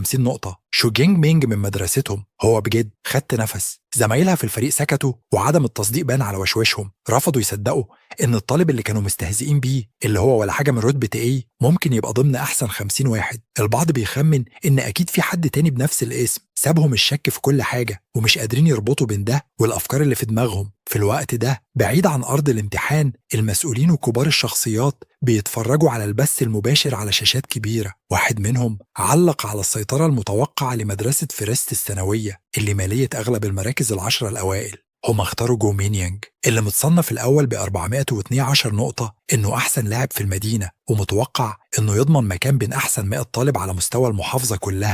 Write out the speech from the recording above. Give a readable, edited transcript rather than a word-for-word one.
50 نقطة. شو جينج مينج من مدرستهم. هو بجد خدت نفس. زمايلها في الفريق سكتوا وعدم التصديق بان على وشوشهم. رفضوا يصدقوا إن الطالب اللي كانوا مستهزئين بيه اللي هو ولا حاجة من رتبة إيه ممكن يبقى ضمن أحسن 50 واحد. البعض بيخمن إن أكيد في حد تاني بنفس الاسم. سابهم الشك في كل حاجة ومش قادرين يربطوا بين ده والأفكار اللي في دماغهم. في الوقت ده بعيد عن أرض الامتحان المسؤولين وكبار الشخصيات بيتفرجوا على البث المباشر على شاشات كبيرة. واحد منهم علق على السيطرة المتوقعة لمدرسة فيرست الثانوية اللي مالية أغلب المراكز ال10 الأوائل. هم اختاروا جو مينيانج اللي متصنف الأول ب 412 نقطة إنه أحسن لاعب في المدينة ومتوقع إنه يضمن مكان بين أحسن 100 طالب على مستوى المحافظة كلها.